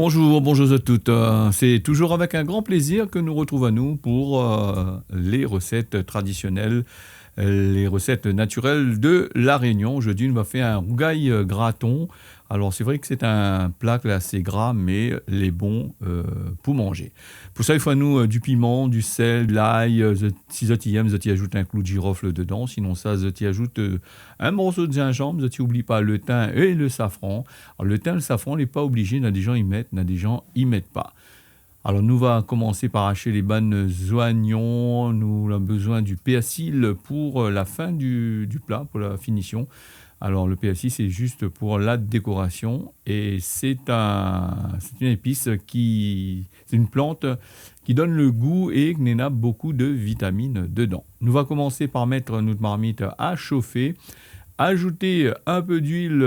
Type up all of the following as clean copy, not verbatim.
Bonjour à toutes. C'est toujours avec un grand plaisir que nous retrouvons nous pour les recettes traditionnelles, les recettes naturelles de La Réunion. Aujourd'hui, on va faire un rougail graton. Alors, c'est vrai que c'est un plat assez gras, mais les bons pour manger. Pour ça, il faut à nous du piment, du sel, de l'ail. Si vous aimez, vous y ajoutez un clou de girofle dedans. Sinon, ça, vous y ajoutez un morceau de gingembre. Vous n'oubliez pas le thym et le safran. Alors, le thym et le safran, on n'est pas obligé. Il y en a des gens qui mettent, il y en a des gens qui ne mettent pas. Alors, nous va commencer par hacher les bonnes oignons. Nous avons besoin du persil pour la fin du plat, pour la finition. Alors, le persil, c'est juste pour la décoration et c'est une épice c'est une plante qui donne le goût et qui a beaucoup de vitamines dedans. Nous va commencer par mettre notre marmite à chauffer, ajouter un peu d'huile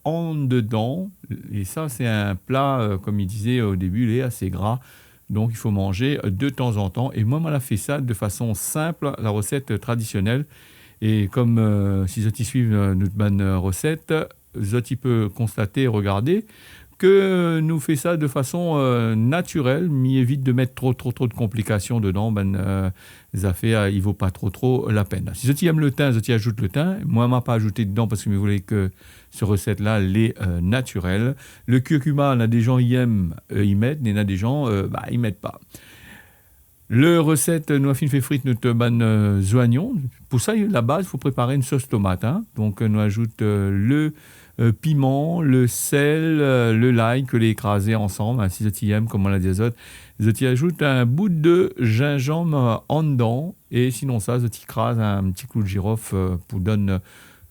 en dedans et ça, c'est un plat, comme il disait au début, il est assez gras. Donc, il faut manger de temps en temps. Et moi, on a fait ça de façon simple, la recette traditionnelle. Et comme si vous suivez notre bonne recette, vous pouvez constater et regarder que nous fait ça de façon naturelle, mais évite de mettre trop de complications dedans. Les affaires, il ne vaut pas trop la peine. Si vous aimez le thym, vous ajoutez le thym. Moi, je n'ai pas ajouté dedans parce que je voulais que cette recette-là, elle est naturelle. Le curcuma, il y a des gens qui aiment, ils mettent, il y en a des gens, ils ne mettent pas. Le recette, nous avons fait frite notre bonne oignons. Pour ça, la base, il faut préparer une sauce tomate. Donc, nous ajoutons le piment, le sel, le l'ail que les écraser ensemble. Si vous aimez, comme on l'a dit aux autres, vous ajoutez un bout de gingembre en dedans. Et sinon, ça, vous écrasez un petit clou de girofle pour donner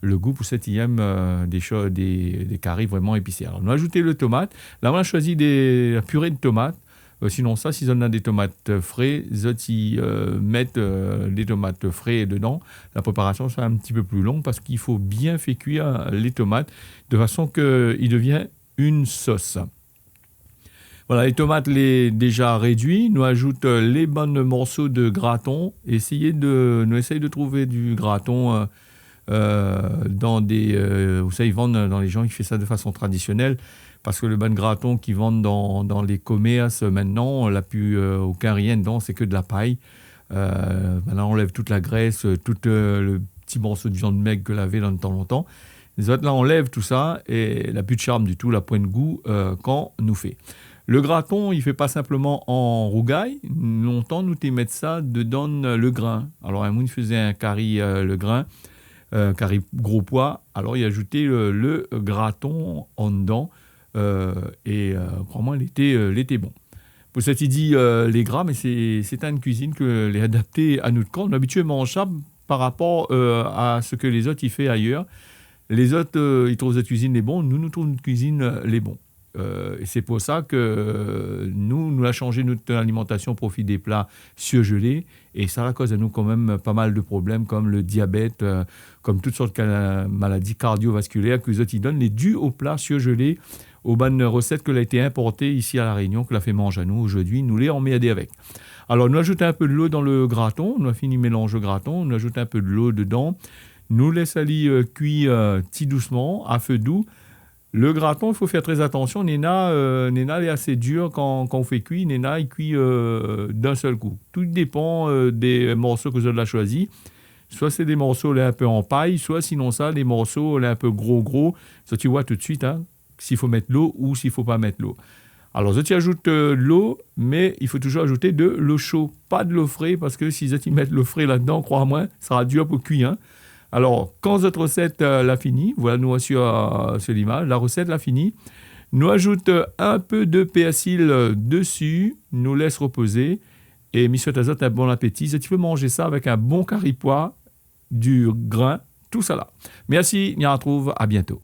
le goût pour cette des caries vraiment épicées. Alors, nous ajoutons le tomate. Là, on a choisi la purée de tomates. Sinon ça, si on a des tomates frais, mettent des tomates frais dedans. La préparation sera un petit peu plus longue parce qu'il faut bien faire cuire les tomates de façon qu'il devienne une sauce. Voilà, les tomates les déjà réduits. Nous ajoutons les bons morceaux de graton. Nous essayons de trouver du graton dans des... vous savez, ils vendent dans les gens qui font ça de façon traditionnelle. Parce que le bon graton qu'ils vendent dans les commerces maintenant, on n'a plus aucun rien dedans, c'est que de la paille. Maintenant, on enlève toute la graisse, tout le petit morceau de viande maigre que l'avait dans le temps longtemps. Les autres, là, on enlève tout ça et il n'a plus de charme du tout, la point de goût quand on nous fait. Le graton, il ne fait pas simplement en rougail. Longtemps, nous mettre ça dedans le grain. Alors, un monde faisait un curry le grain, curry gros pois. Alors, il ajoutait le graton en dedans. Crois-moi, l'été bon. Pour cette idée, les gras, mais c'est une cuisine que les adaptée à notre corps. On est habitué à manger ça par rapport à ce que les autres y font ailleurs. Les autres, ils trouvent cette cuisine les bons. Nous trouvons notre cuisine les bons. Et c'est pour ça que nous avons changé notre alimentation au profit des plats surgelés. Et ça a cause à nous quand même pas mal de problèmes comme le diabète, comme toutes sortes de maladies cardiovasculaires que les autres y donnent. Les dus aux plats surgelés, aux bonnes recettes que l'a été importée ici à La Réunion, que l'a fait manger à nous aujourd'hui, nous les emmerdés avec. Alors, nous ajoutons un peu de l'eau dans le graton. Nous avons fini le mélange de graton. Nous ajoutons un peu de l'eau dedans. Nous laissons aller cuire tout doucement, à feu doux. Le graton, il faut faire très attention. Néna est assez dur quand on fait cuire. Néna, il cuit d'un seul coup. Tout dépend des morceaux que vous avez choisis. Soit c'est des morceaux là, un peu en paille, soit sinon ça, des morceaux là, un peu gros. Ça, tu vois tout de suite s'il faut mettre l'eau ou s'il ne faut pas mettre l'eau. Alors, tu ajoutes de l'eau, mais il faut toujours ajouter de l'eau chaude, pas de l'eau fraîche, parce que si tu mets de l'eau fraîche là-dedans, crois-moi, ça sera dur pour cuire. Alors, quand cette recette l'a fini, voilà, nous sur l'image, la recette l'a fini. Nous ajoutons un peu de persil dessus, nous laisse reposer, et monsieur Tazot, un bon appétit. Si tu peux manger ça avec un bon curry pois, du grain, tout ça là. Merci, on se retrouve, à bientôt.